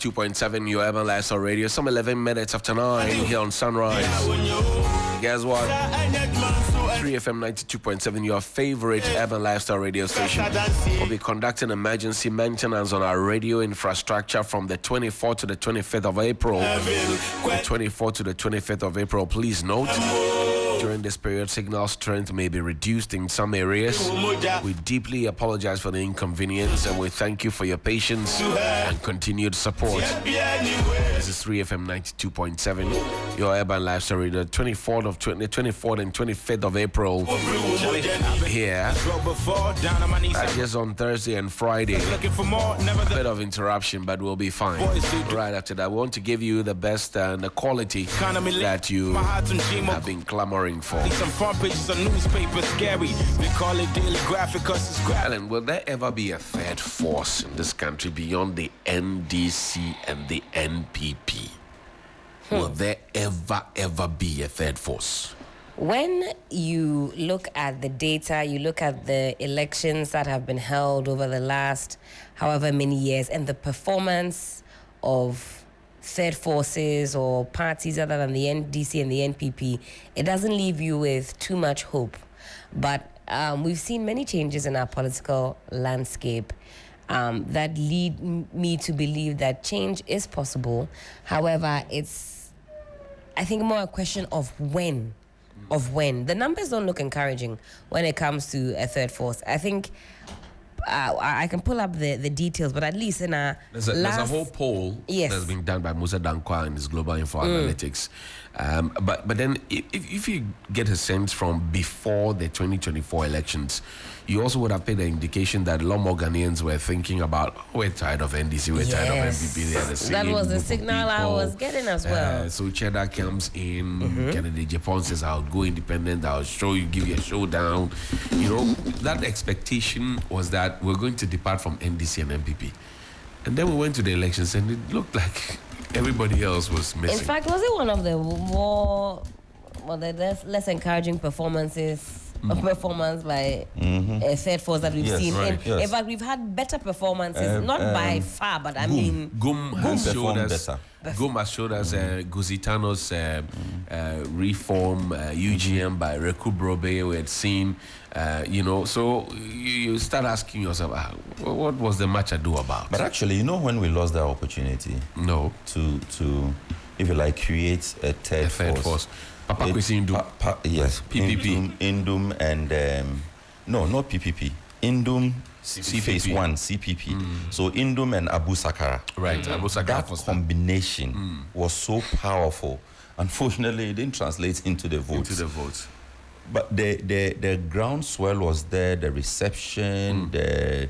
92.7, your Urban Lifestyle Radio. Some 11 minutes after 9 here on Sunrise. Guess what? 3FM 92.7, your favorite Urban Lifestyle radio station, will be conducting emergency maintenance on our radio infrastructure from the 24th to the 25th of April. The 24th to the 25th of April, please note. During this period, signal strength may be reduced in some areas. We deeply apologize for the inconvenience and we thank you for your patience and continued support. This is 3FM 92.7, your Urban Lifestyle Radio, 24th and 25th of April. Here, just on Thursday and Friday. A bit of interruption, but we'll be fine. Right after that, we want to give you the best and the quality that you have been clamoring for. Some front pages of newspapers scary. They call it daily graphic cause it's graphic. Alan, will there ever be a third force in this country beyond the NDC and the NPP? Will there ever be a third force? When you look at the data, you look at the elections that have been held over the last however many years and the performance of third forces or parties other than the NDC and the NPP, it doesn't leave you with too much hope. But we've seen many changes in our political landscape that lead me to believe that change is possible. However, it's, I think, more a question of when. The numbers don't look encouraging when it comes to a third force. I think I can pull up the details, but at least in our there's a whole poll that's been done by Musa Dankwa and his Global Info Analytics. But then if you get a sense from before the 2024 elections, you also would have paid an indication that a lot more Ghanaians were thinking about, we're tired of NDC, we're tired of NPP. That was the signal I was getting as well. So Cheddar comes in, Kennedy Japan says, I'll go independent, I'll give you a showdown. You know, that expectation was that we're going to depart from NDC and NPP. And then we went to the elections and it looked like everybody else was missing. In fact, was it one of the less encouraging performances by a third force that we've seen? Right. In fact, we've had better performances, not by far, but I mean... Gum has showed us Guzitano's reform, UGM by Reku Brobe, we had seen, so you start asking yourself, what was the match ado about? But actually, when we lost that opportunity to if you like, create a third force. Papa Kwesi Indum. Yes, PPP. Indum and, no, not PPP. Indum phase 1, CPP. So Indum and Abu Sakara. Right, Abu Sakara. That combination was so powerful. Unfortunately, it didn't translate into the votes. But the groundswell was there, the reception, the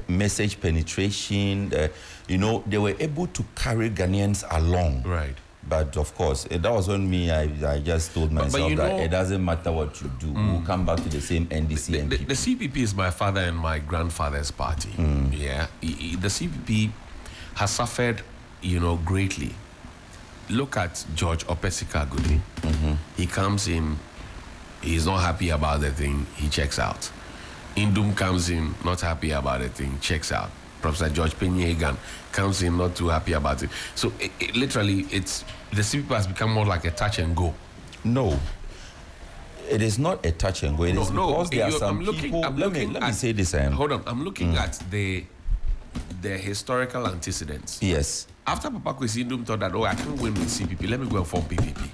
message penetration. They were able to carry Ghanaians along. Right. But of course, that was when I just told myself that it doesn't matter what you do. We'll come back to the same NDC. The CPP is my father and my grandfather's party. Yeah, the CPP has suffered, greatly. Look at George Opesika Agudi. He comes in, he's not happy about the thing, he checks out. Indum comes in, not happy about the thing, checks out. Professor George Penyegan comes in, not too happy about it. So literally, the CPP has become more like a touch and go. No, it is not a touch and go. It is because there are some people. Let me say this. Hold on, I'm looking at the historical antecedents. Yes. After Papa Kwesi Indum thought that, I can't win with CPP, let me go and form PPP.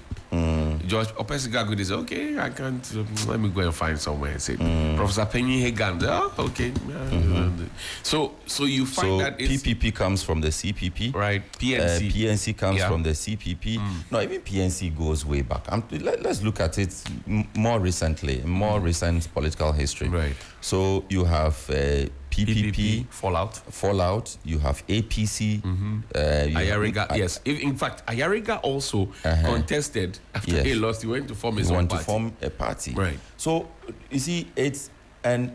George Opesika Agudi said, okay, I can't, let me go and find somewhere and say, Professor Penny Hagan, okay. So you find that PPP comes from the CPP. Right, PNC. PNC comes from the CPP. No, even PNC goes way back. Let's look at it more recently, recent political history. Right. So you have PPP, Fallout. You have APC. Ayariga, yes. In fact, Ayariga also contested after he lost. He went to form his own party. To form a party. Right. So you see, I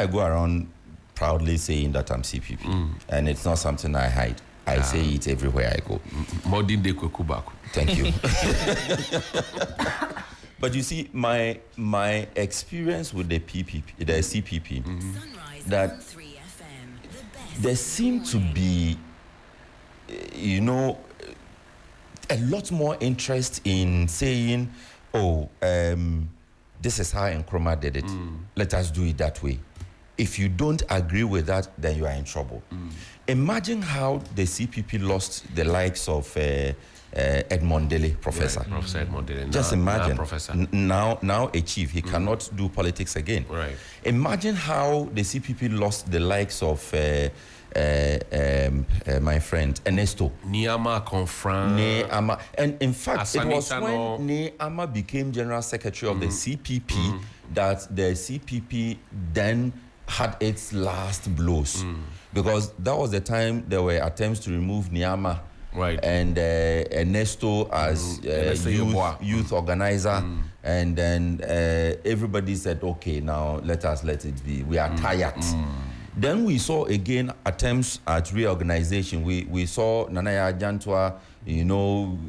go around proudly saying that I'm CPP, and it's not something I hide. I say it everywhere I go. Modern day Kwekubaku. Thank you. But you see, my experience with the CPP, that there seemed to be a lot more interest in saying, this is how Nkrumah did it. Let us do it that way. If you don't agree with that, then you are in trouble. Imagine how the CPP lost the likes of Edmond Dele, Professor. Right, Professor Edmond Dele. Just imagine. Professor. Now a chief. He cannot do politics again. Right. Imagine how the CPP lost the likes of my friend Ernesto. Niama Confran. Neama. And in fact, Asanita it was no. when Neama became general secretary of the CPP that the CPP then had its last blows. Because that was the time there were attempts to remove Niama. Right. And Ernesto as youth organizer. And then everybody said, okay, now let it be. We are tired. Then we saw again attempts at reorganization. We saw Nanaya Jantwa,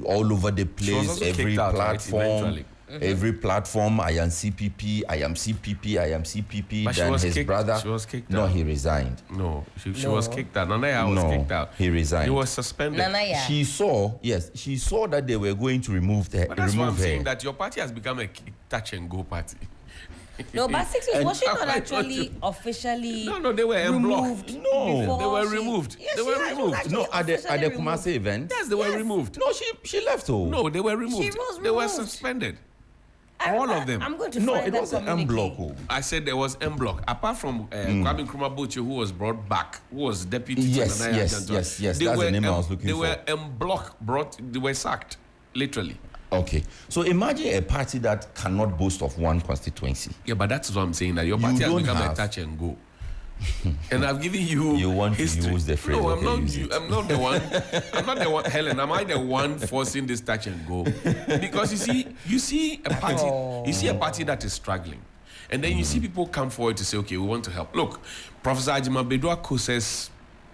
all over the place, every platform. Every platform, I am CPP, I am CPP, I am CPP. But then his brother, she was kicked no, out. he resigned. No, she was kicked out. Nanaya was kicked out. He resigned. He was suspended. Nanaya. She saw that they were going to remove her. But that's why I'm saying that your party has become a touch and go party. No, but 6 years, was she not actually officially No, they were removed? No. before They were she- removed. Yes, They she were was removed. actually No, at the officially Kumasi removed. event. Yes, they were removed. No, she left. Oh. No, they were removed. She was They were removed. suspended. I- All of them. I'm going to No, find it that wasn't M communique. block. I said there was M block. Apart from Kwame Nkrumah Boche, who was brought back, who was deputy Yes, to Nana yes, Ajanto, yes, yes. they That's were the name I was looking they for. were M block they were sacked, literally. Okay, so imagine a party that cannot boast of one constituency. Yeah, but that's what I'm saying, that your You party has don't become a have- touch and go. And I've given you. You want history. to use the phrase? No, okay, use it. I'm not the one. I'm not the one. Helen, am I the one forcing this touch and go? Because you see a party. You see a party that is struggling, and then you see people come forward to say, "Okay, we want to help." Look, Professor Ajima Bedua says,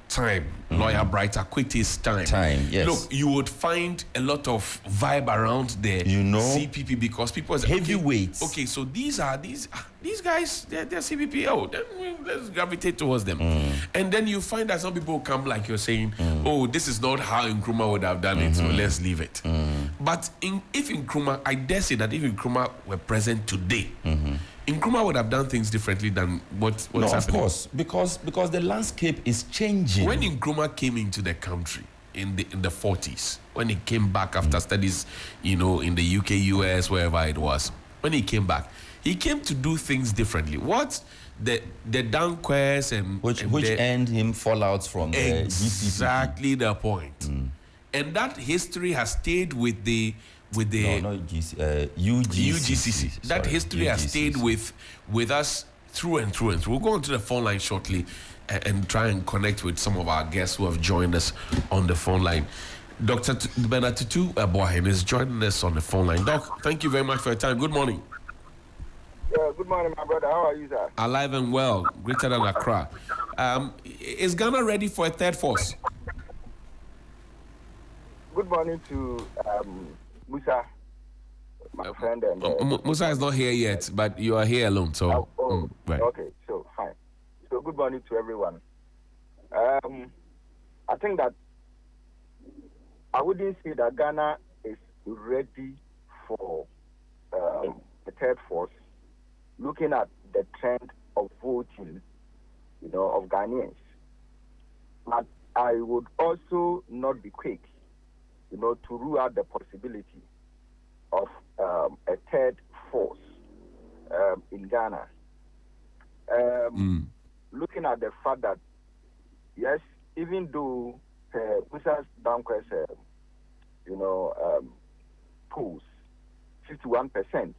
"Time, lawyer Brighter, quit his time." Time, yes. Look, you would find a lot of vibe around the CPP because people say, Heavyweights. Okay, so these guys, they're CPP. Oh, then let's gravitate towards them. And then you find that some people come like you're saying, oh, this is not how Nkrumah would have done it, so let's leave it. But if Nkrumah, I dare say that if Nkrumah were present today, Nkrumah would have done things differently than what's happening. Of course, because the landscape is changing. When Nkrumah came into the country in the 40s, when he came back after studies, in the UK, US, wherever it was, when he came back, he came to do things differently. What the Danquers and which the, earned him fallouts from the exactly the point, and that history has stayed with the UGCC. That history has stayed with us through and through and through. We'll go on to the phone line shortly and try and connect with some of our guests who have joined us on the phone line. Dr. Bernard Tutu Boahen is joining us on the phone line. Doc, thank you very much for your time. Good morning. Yeah, good morning, my brother. How are you, sir? Alive and well, greater than Accra. Is Ghana ready for a third force? Good morning to Musa, my friend. And Musa is not here yet, but you are here alone, so right. Okay, so fine. So good morning to everyone. I think that I wouldn't say that Ghana is ready for the third force. Looking at the trend of voting, of Ghanaians, but I would also not be quick, to rule out the possibility of a third force in Ghana. Looking at the fact that, yes, even though Musa's Danquest, polls 51%,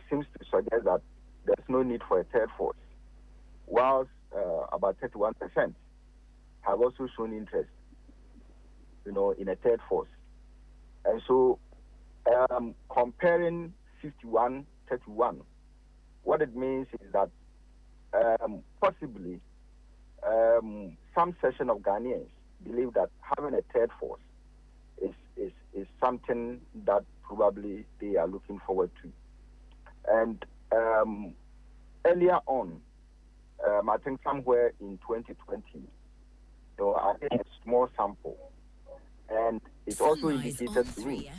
seems to suggest that there's no need for a third force, whilst about 31% have also shown interest, in a third force. And so, comparing 51-31, what it means is that possibly some section of Ghanaians believe that having a third force is something that probably they are looking forward to. And earlier on, I think somewhere in 2020, I did a small sample it also indicated to me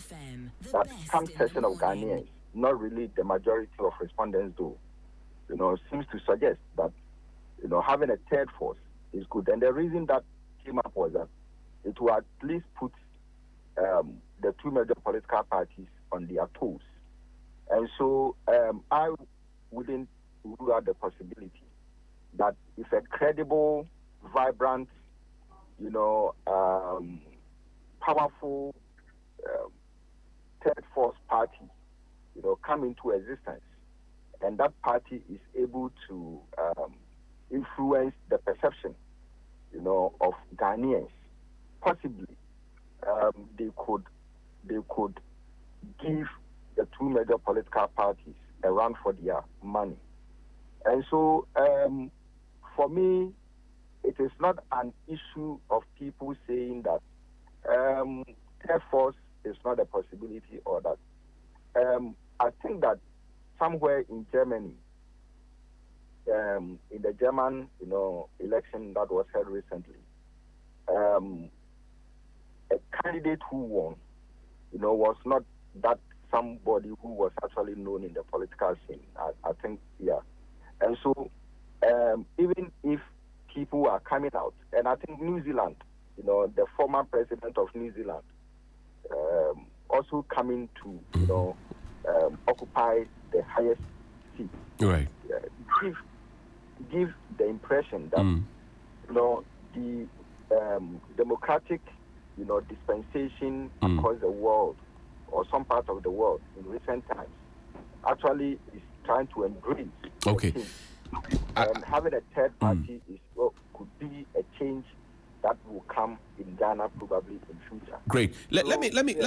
that some section of Ghanaians, not really the majority of respondents though, seems to suggest that, having a third force is good. And the reason that came up was that it will at least put the two major political parties on their toes. And so I wouldn't rule out the possibility that if a credible, vibrant, powerful third force party, come into existence, and that party is able to influence the perception, of Ghanaians, possibly they could give the two major political parties a run for their money. And so, for me, it is not an issue of people saying that third force is not a possibility or that. I think that somewhere in Germany, in the German, election that was held recently, a candidate who won, was not that somebody who was actually known in the political scene. I think, yeah. And so, even if people are coming out, and I think New Zealand, the former president of New Zealand, also coming to, occupy the highest seat. Right. Give the impression that, the democratic, dispensation across the world or some part of the world in recent times actually is trying to embrace. Okay. And having a third party could be a change that will come in Ghana probably in future. Great. Let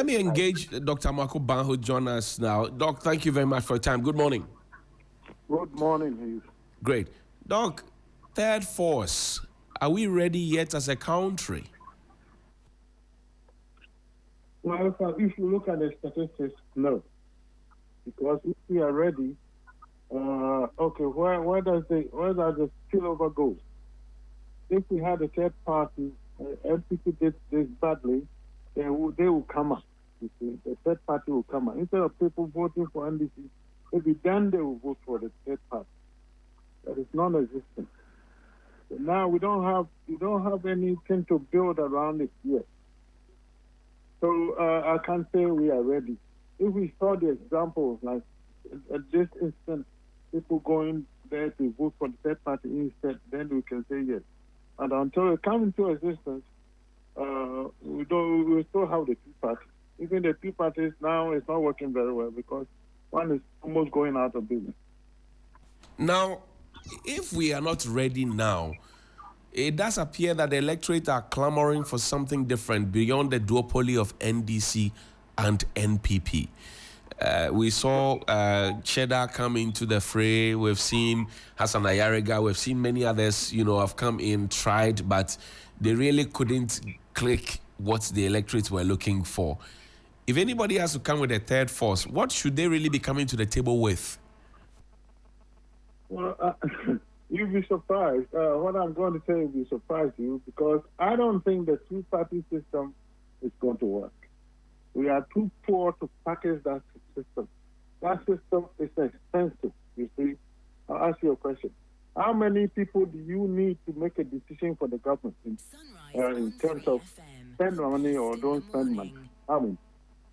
me engage Dr. Marco Ban, who join us now. Doc, thank you very much for your time. Good morning. Good morning, Hughes. Great. Doc, third force, are we ready yet as a country? Well, if you look at the statistics, no. Because if we are ready, where does the spillover go? If we had a third party, NPP did this badly, they will come up. You see, the third party will come up. Instead of people voting for NDC, maybe then they will vote for the third party. That is non-existent. So now we don't have anything to build around it yet. So I can't say we are ready. If we saw the examples, like at this instant, people going there to vote for the third party instead, then we can say yes. And until it comes into existence, we still have the two parties. Even the two parties now is not working very well because one is almost going out of business. Now, if we are not ready now, it does appear that the electorate are clamoring for something different beyond the duopoly of NDC and NPP. We saw Cheddar come into the fray. We've seen Hassan Ayariga. We've seen many others, have come in, tried, but they really couldn't click what the electorates were looking for. If anybody has to come with a third force, what should they really be coming to the table with? Well, you'll be surprised. What I'm going to say will be surprise you because I don't think the two-party system is going to work. We are too poor to package that system. That system is expensive, you see. I'll ask you a question. How many people do you need to make a decision for the government in terms of spend money or don't spend money? How many?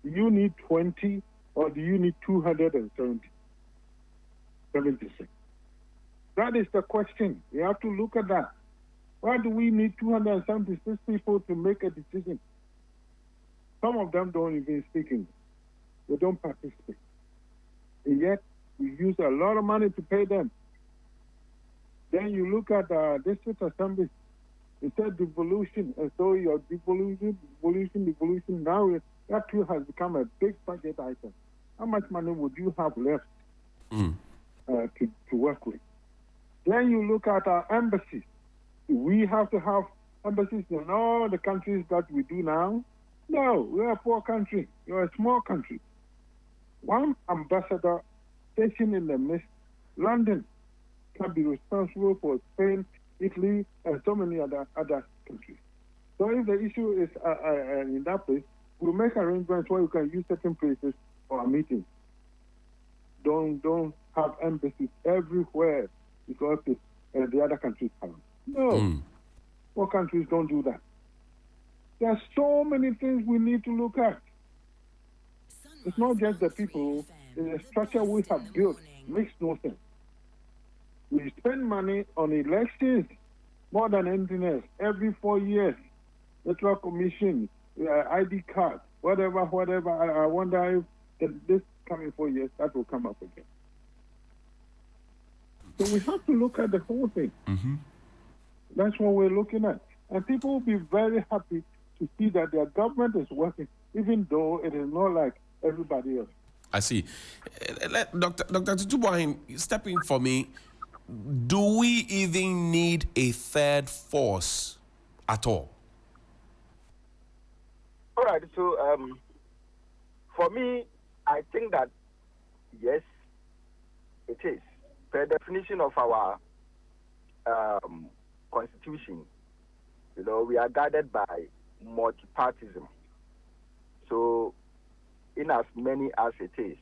Do you need 20 or do you need 270? 76. That is the question. We have to look at that. Why do we need 276 people to make a decision? Some of them don't even speak English. They don't participate. And yet, we use a lot of money to pay them. Then you look at district assemblies. It said devolution, and so your devolution. Now that too has become a big budget item. How much money would you have left to work with? Then you look at our embassies. We have to have embassies in all the countries that we do now. No, we're a poor country. You're a small country. One ambassador stationed in the midst, London, can be responsible for Spain, Italy, and so many other countries. So if the issue is in that place, We'll make arrangements where you can use certain places for our meetings. Don't have embassies everywhere because the other countries have. No. All countries don't do that. There are so many things we need to look at. It's not just the people. The structure we have built makes no sense. We spend money on elections more than anything else. Every 4 years, Electoral Commission, ID card, whatever. I wonder if this coming 4 years, that will come up again. So we have to look at the whole thing. That's what we're looking at. And people will be very happy to see that their government is working, even though it is not like everybody else. I see. Dr. Tutubuahin, step in for me. Do we even need a third force at all? All right. So, for me, I think that yes, it is. Per definition of our constitution, we are guided by multipartism. So, in as many as it is.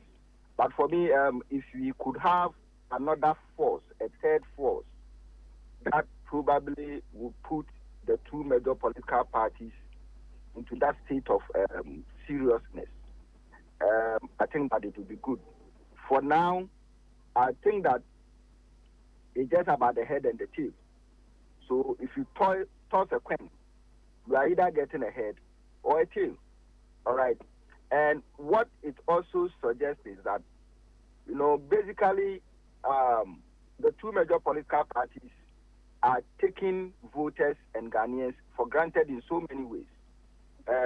But for me, if we could have another force, a third force, that probably would put the two major political parties into that state of seriousness, I think that it would be good. For now, I think that it's just about the head and the tail. So if you toss a coin, you are either getting a head or a tail. All right. And what it also suggests is that, basically, the two major political parties are taking voters and Ghanaians for granted in so many ways.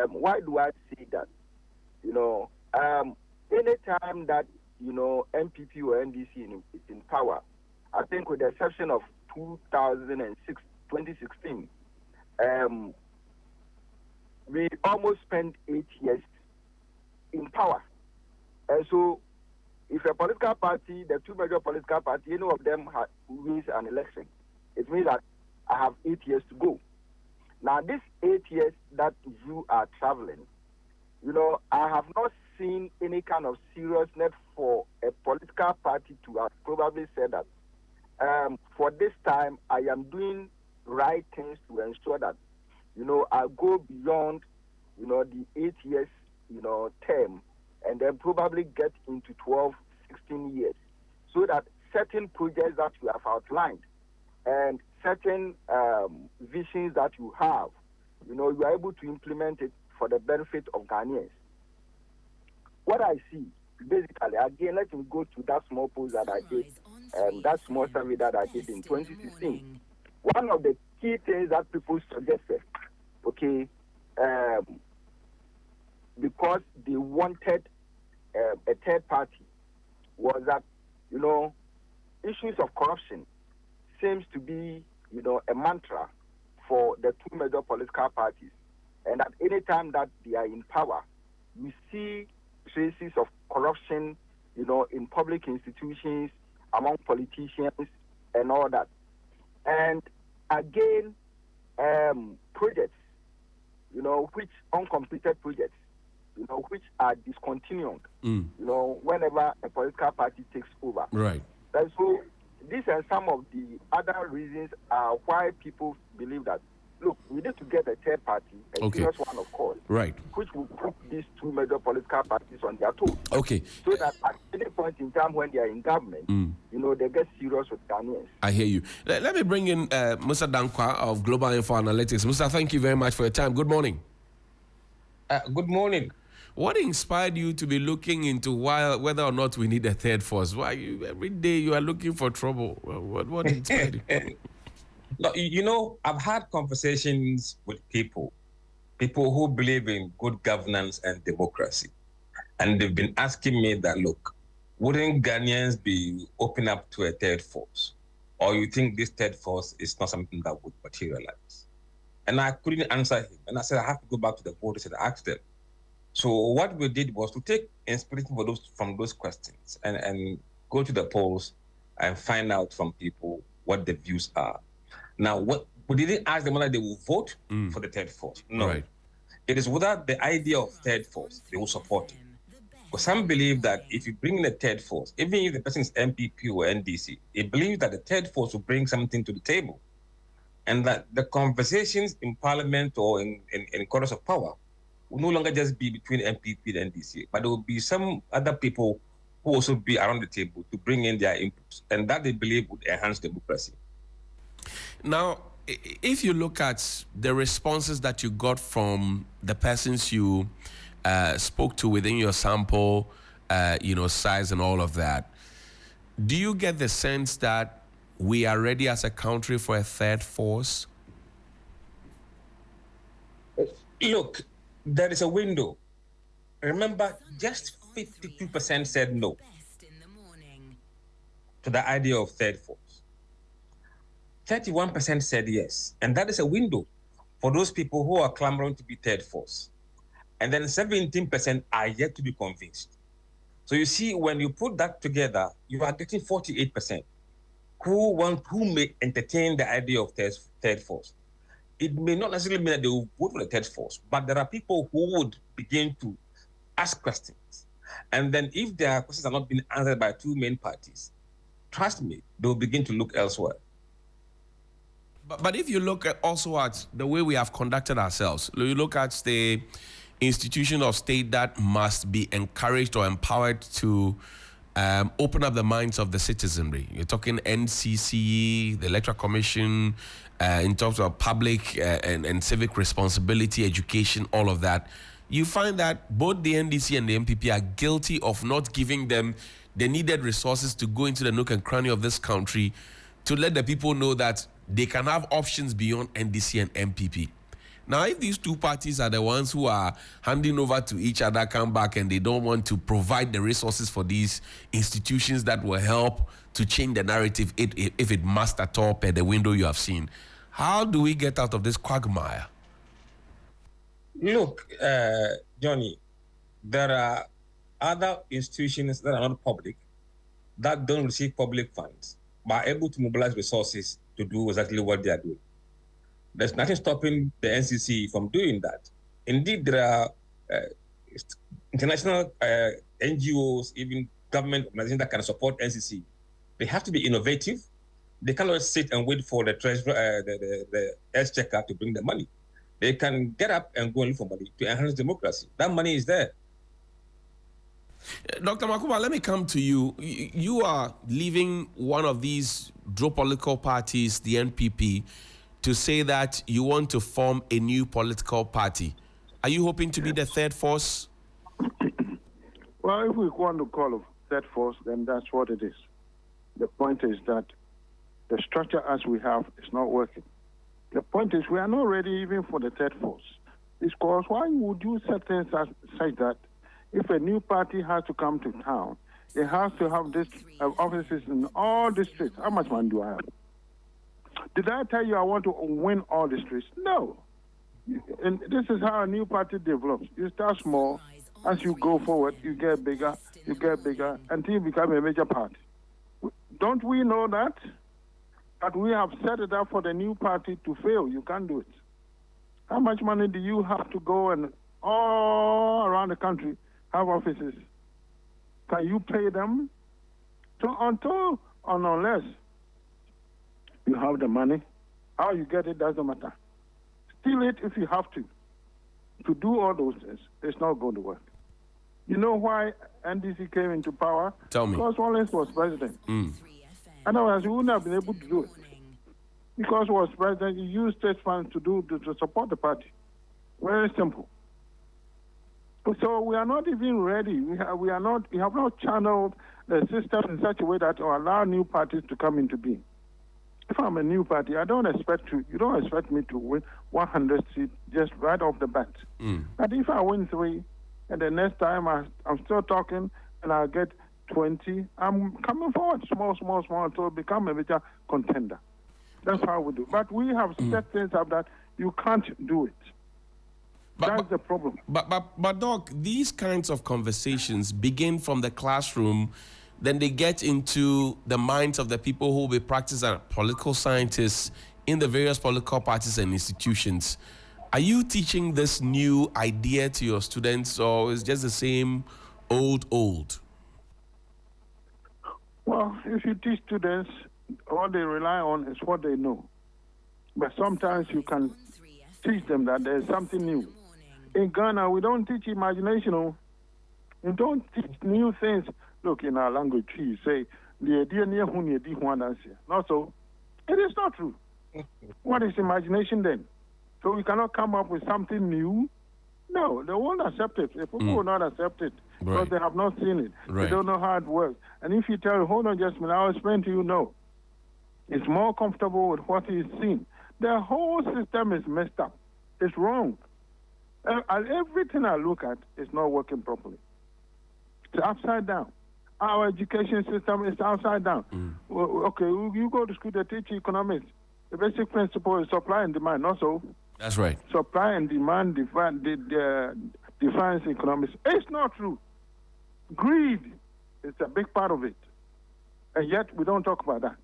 Why do I say that? Anytime that, NPP or NDC is in power, I think with the exception of 2016, we almost spent 8 years in power. And so if a political party, the two major political parties, any of them wins an election, it means that I have 8 years to go. Now, these 8 years that you are traveling, I have not seen any kind of seriousness for a political party to have probably said that for this time, I am doing right things to ensure that, I go beyond, the 8 years, term, and then probably get into 12, 16 years, so that certain projects that you have outlined and certain visions that you have, you are able to implement it for the benefit of Ghanaians. What I see, basically, again, let me go to that small post that I did, that small survey that I did in 2016. One of the key things that people suggested, because they wanted a third party, was that, issues of corruption seems to be, a mantra for the two major political parties. And at any time that they are in power, we see traces of corruption, in public institutions, among politicians, and all that. And again, projects, which uncompleted projects, which are discontinued, whenever a political party takes over. Right. And so these are some of the other reasons why people believe that, look, we need to get a third party, a serious one, of course, right, which will put these two major political parties on their toes. Okay. So that at any point in time when they are in government, they get serious with Ghanaians. I hear you. Let me bring in Musa Dankwa of Global Info Analytics. Musa, thank you very much for your time. Good morning. Good morning. What inspired you to be looking into whether or not we need a third force? Why every day you are looking for trouble? What inspired you? No, I've had conversations with people who believe in good governance and democracy. And they've been asking me that, look, wouldn't Ghanaians be open up to a third force? Or you think this third force is not something that would materialize? And I couldn't answer him. And I said, I have to go back to the voters and ask them. So what we did was to take inspiration from those questions and go to the polls and find out from people what the views are. Now, we didn't ask them whether they will vote for the third force. No. Right. it is without the idea of third force, they will support it. Because some believe that if you bring in a third force, even if the person is NPP or NDC, they believe that the third force will bring something to the table. And that the conversations in parliament or in corridors of power will no longer just be between NPP and NDC, but there will be some other people who also be around the table to bring in their inputs. And that they believe would enhance democracy. Now, if you look at the responses that you got from the persons you spoke to within your sample, size and all of that, do you get the sense that we are ready as a country for a third force? Look, there is a window. Remember, just 52% said no to the idea of third force. 31% said yes. And that is a window for those people who are clamoring to be third force. And then 17% are yet to be convinced. So you see, when you put that together, you are getting 48% who may entertain the idea of third force. It may not necessarily mean that they will vote for the third force, but there are people who would begin to ask questions. And then if their questions are not being answered by two main parties, trust me, they will begin to look elsewhere. But if you look also at the way we have conducted ourselves, you look at the institution of state that must be encouraged or empowered to open up the minds of the citizenry. You're talking NCC, the Electoral Commission, in terms of public and civic responsibility, education, all of that. You find that both the NDC and the NPP are guilty of not giving them the needed resources to go into the nook and cranny of this country to let the people know that they can have options beyond NDC and NPP. Now, if these two parties are the ones who are handing over to each other, come back and they don't want to provide the resources for these institutions that will help to change the narrative, if it must at all, per the window you have seen, how do we get out of this quagmire? Look, Johnny, there are other institutions that are not public, that don't receive public funds, but are able to mobilize resources to do exactly what they are doing. There's nothing stopping the NCC from doing that. Indeed, there are international NGOs, even government organizations that can support NCC. They have to be innovative. They cannot sit and wait for the treasurer, the exchequer to bring the money. They can get up and go and look for money to enhance democracy. That money is there. Dr. Makuba, let me come to you. You are leaving one of these dual political parties, the NPP, to say that you want to form a new political party. Are you hoping to be the third force? Well, if we want to call it third force, then that's what it is. The point is that the structure as we have is not working. The point is we are not ready even for the third force. Because why would you set things such that if a new party has to come to town, it has to have this offices in all districts? How much money do I have? Did I tell you I want to win all districts? No. And this is how a new party develops. You start small. As you go forward, you get bigger, until you become a major party. Don't we know that? But we have set it up for the new party to fail. You can't do it. How much money do you have to go and all around the country have offices? Can you pay them? Unless you have the money, how you get it doesn't matter. Steal it if you have to. To do all those things, it's not going to work. You know why NDC came into power? Tell me. Because Wallace was president. Otherwise, we wouldn't have been able to do it. Because he was president, he used state funds to support the party. Very simple. So we are not even ready. We have not channeled the system in such a way that will allow new parties to come into being. If I'm a new party, you don't expect me to win 100 seats just right off the bat. But if I win 3, and the next time I'm still talking and I get 20, I'm coming forward small until become a major contender. That's how we do. But we have set things up that you can't do it. That's the problem. But Doc, these kinds of conversations begin from the classroom, then they get into the minds of the people who will be practicing as political scientists in the various political parties and institutions. Are you teaching this new idea to your students, or is just the same old? Well, if you teach students, all they rely on is what they know. But sometimes you can teach them that there's something new. In Ghana, we don't teach imagination. We don't teach new things. Look, in our language, you say, not so. It is not true. What is imagination then? So we cannot come up with something new? No, they won't accept it. The people will not accept it because they have not seen it. They don't know how it works. And if you tell, hold on just a minute, I'll explain to you, no. It's more comfortable with what he's seen. The whole system is messed up. It's wrong. Everything I look at is not working properly. It's upside down. Our education system is upside down. Okay, you go to school, they teach economics. The basic principle is supply and demand, not so. That's right. Supply and demand defines economics. It's not true. Greed is a big part of it. And yet we don't talk about that.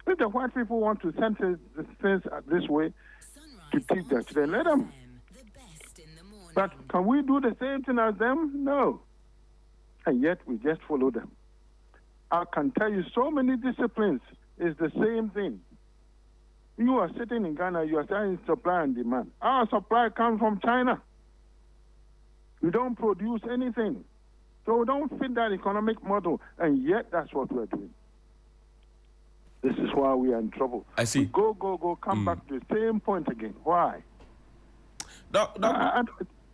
If the white people want to send things this way to teach their children, let them. But can we do the same thing as them? No. And yet we just follow them. I can tell you so many disciplines is the same thing. You are sitting in Ghana, you are saying supply and demand. Our supply comes from China. We don't produce anything. So we don't fit that economic model, and yet that's what we're doing. This is why we are in trouble. I see. We go, come back to the same point again. Why?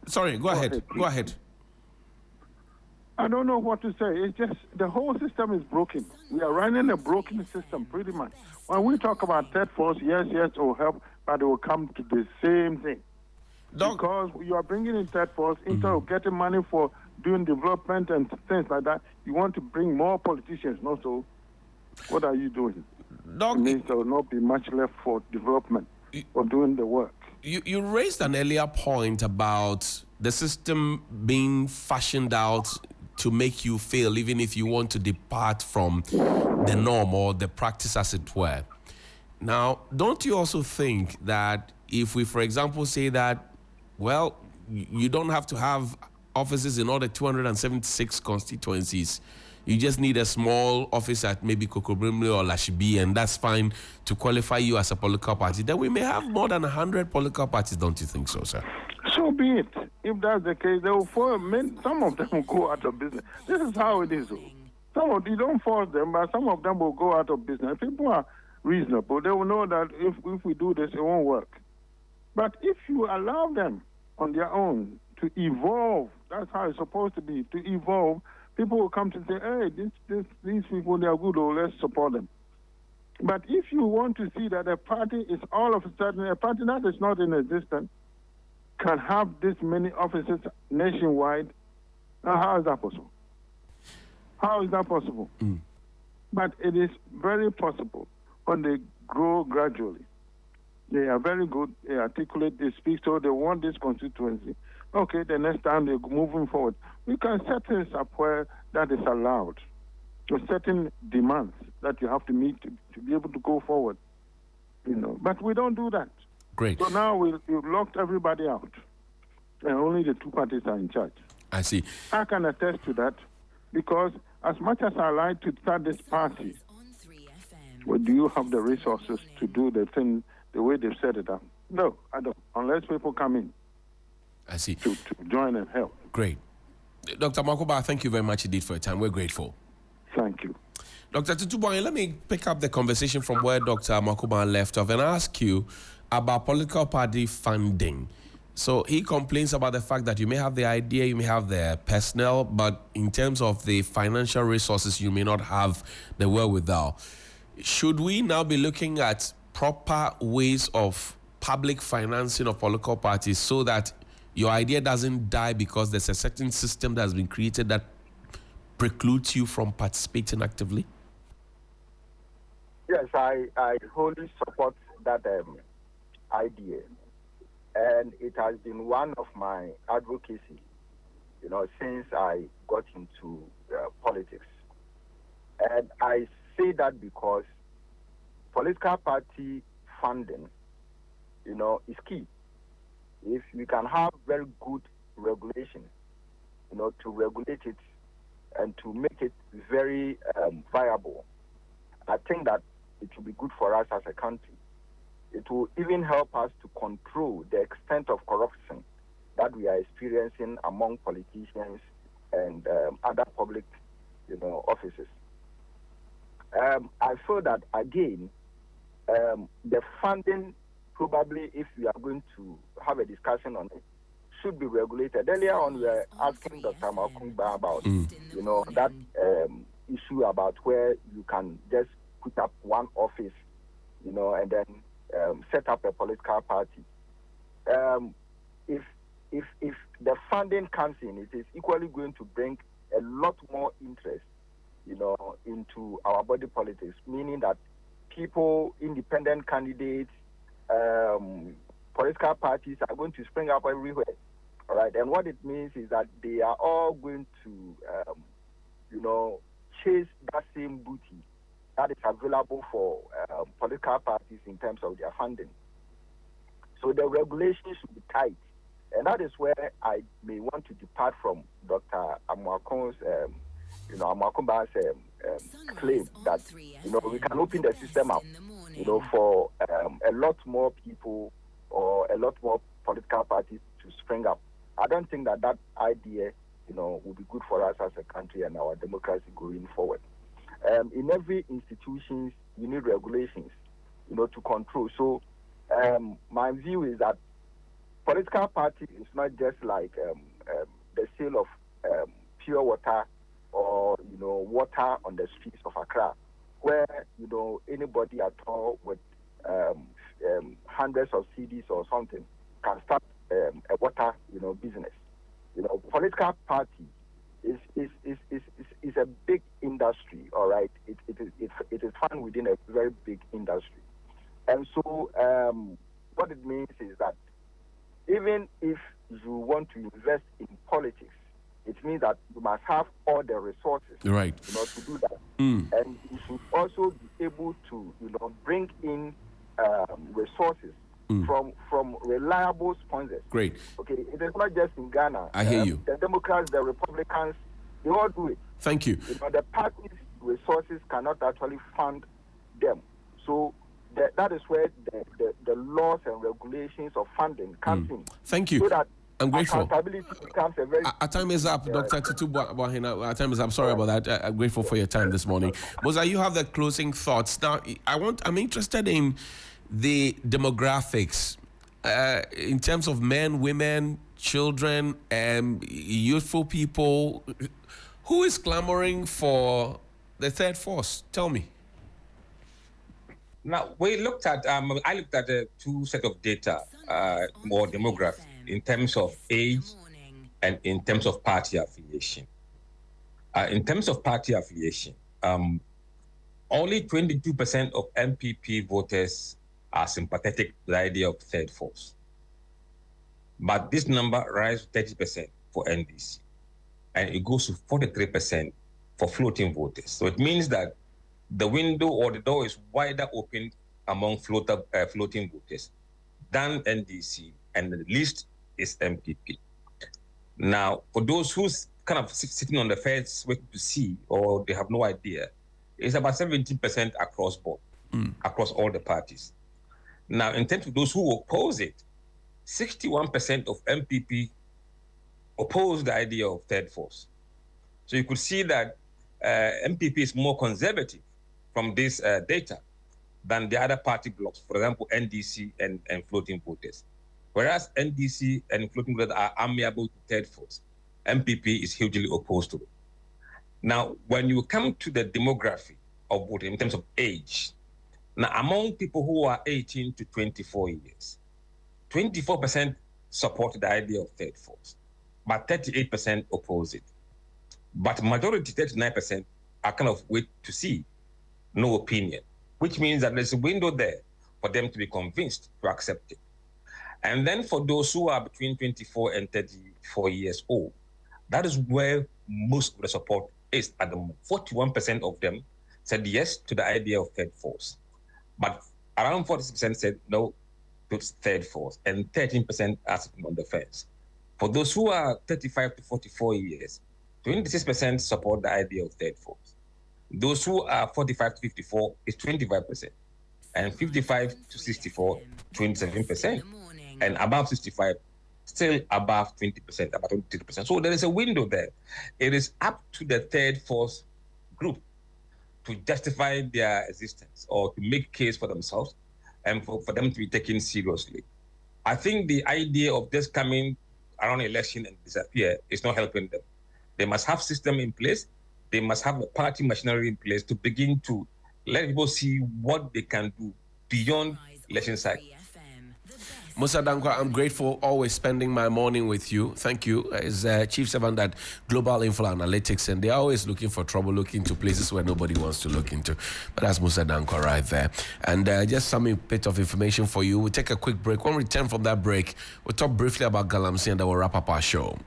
Sorry, go ahead. Go ahead. I don't know what to say. It's just the whole system is broken. We are running a broken system, pretty much. When we talk about third force, yes, it will help, but it will come to the same thing. Because you are bringing in third force, instead of getting money for doing development and things like that, you want to bring more politicians, not so. What are you doing? It means there will not be much left for development or doing the work. You raised an earlier point about the system being fashioned out to make you fail, even if you want to depart from the norm or the practice, as it were. Now, don't you also think that if we, for example, say that, well, you don't have to have offices in all the 276 constituencies, you just need a small office at maybe Kokobrimle or Lashibi, and that's fine to qualify you as a political party, then we may have more than 100 political parties, don't you think so, sir? So be it. If that's the case, they will some of them will go out of business. This is how it is. You don't force them, but some of them will go out of business. People are reasonable. They will know that if we do this, it won't work. But if you allow them on their own to evolve, that's how it's supposed to be, to evolve, people will come to say, hey, these people, they are good, let's support them. But if you want to see that a party is all of a sudden, a party that is not in existence, can have this many offices nationwide, how is that possible? How is that possible? But it is very possible when they grow gradually. They are very good, they articulate, they speak, so they want this constituency. Okay, the next time they're moving forward. We can set things up where that is allowed. With certain demands that you have to meet to be able to go forward. But we don't do that. Great. So now we've locked everybody out. And only the two parties are in charge. I see. I can attest to that because as much as I like to start this party, well, do you have the resources to do the thing the way they've set it up? No, I don't. Unless people come in. I see. To join and help. Great. Dr. Makoba, thank you very much indeed for your time. We're grateful. Thank you. Dr. Tutuboy, let me pick up the conversation from where Dr. Makoba left off and ask you about political party funding. So he complains about the fact that you may have the idea, you may have the personnel, but in terms of the financial resources, you may not have the wherewithal. Should we now be looking at proper ways of public financing of political parties so that your idea doesn't die because there's a certain system that has been created that precludes you from participating actively? Yes, I wholly support that idea. And it has been one of my advocacy, since I got into politics. And I say that because political party funding, is key. if we can have very good regulation, to regulate it and to make it very viable, I think that it will be good for us as a country. It will even help us to control the extent of corruption that we are experiencing among politicians and other public, offices. I feel that, again, the funding, probably, if we are going to have a discussion on it, should be regulated. Earlier on, we were asking Dr. Makumba about, that issue about where you can just put up one office, and then set up a political party. If the funding comes in, it is equally going to bring a lot more interest, into our body politics, meaning that people, independent candidates, political parties are going to spring up everywhere. All right, and what it means is that they are all going to, chase that same booty that is available for political parties in terms of their funding. So the regulations should be tight, and that is where I may want to depart from Dr. Amoakon's, Amoakumba's claim that, we can open the system up, for a lot more people or a lot more political parties to spring up. I don't think that idea, will be good for us as a country and our democracy going forward. In every institution, you need regulations, to control. So my view is that political party is not just like the sale of pure water or, water on the streets of Accra, where, anybody at all with hundreds of CDs or something can start a water, business. Political party is a big industry, all right? It is found within a very big industry. And so what it means is that even if you want to invest in politics, it means that you must have all the resources, right, to do that. And you should also be able to, bring in resources from reliable sponsors. Great. Okay, it is not just in Ghana. I hear you. The Democrats, the Republicans, they all do it. Thank you. The party's resources cannot actually fund them. So that is where the laws and regulations of funding comes in. Thank you. So that I'm grateful. accountability becomes a very... Our time is up, Dr. Tutu Boahina. Our time is up. Sorry about that. I'm grateful for your time this morning. Moza, you have the closing thoughts. Now, I'm interested in the demographics in terms of men, women, children, and youthful people. Who is clamoring for the third force? Tell me. Now, I looked at two set of data, more demographic, in terms of age and in terms of party affiliation. In terms of party affiliation, only 22% of NPP voters are sympathetic to the idea of third force. But this number rises to 30% for NDC, and it goes to 43% for floating voters. So it means that the window or the door is wider open among floating voters than NDC, and the least is MPP. Now, for those who's kind of sitting on the fence waiting to see, or they have no idea, it's about 17% across board, across all the parties. Now, in terms of those who oppose it, 61% of MPP oppose the idea of third force. So you could see that MPP is more conservative from this data than the other party blocks, for example, NDC and floating voters. Whereas NDC and floating voters are amiable to third force, MPP is hugely opposed to it. Now, when you come to the demography of voting in terms of age, now among people who are 18 to 24 years, 24% support the idea of third force, but 38% oppose it. But majority, 39%, are kind of wait to see, no opinion, which means that there's a window there for them to be convinced to accept it. And then for those who are between 24 and 34 years old, that is where most of the support is at the moment. 41% of them said yes to the idea of third force, but around 40% said no, to third force, and 13% are sitting on the fence. For those who are 35 to 44 years, 26% support the idea of third force. Those who are 45 to 54 is 25%, and 55 to 64, 27%, and above 65, still above 20%, about 23%. So there is a window there. It is up to the third force group to justify their existence or to make case for themselves and for them to be taken seriously. I think the idea of just coming around election and disappear is not helping them. They must have system in place. They must have a party machinery in place to begin to let people see what they can do beyond election cycle. Musa Dankwa, I'm grateful always spending my morning with you. Thank you. As Chief Servant at Global Info Analytics, and they're always looking for trouble, looking to places where nobody wants to look into. But that's Musa Dankwa right there. And just some bit of information for you. We'll take a quick break. When we return from that break, we'll talk briefly about Galamsey and then we'll wrap up our show.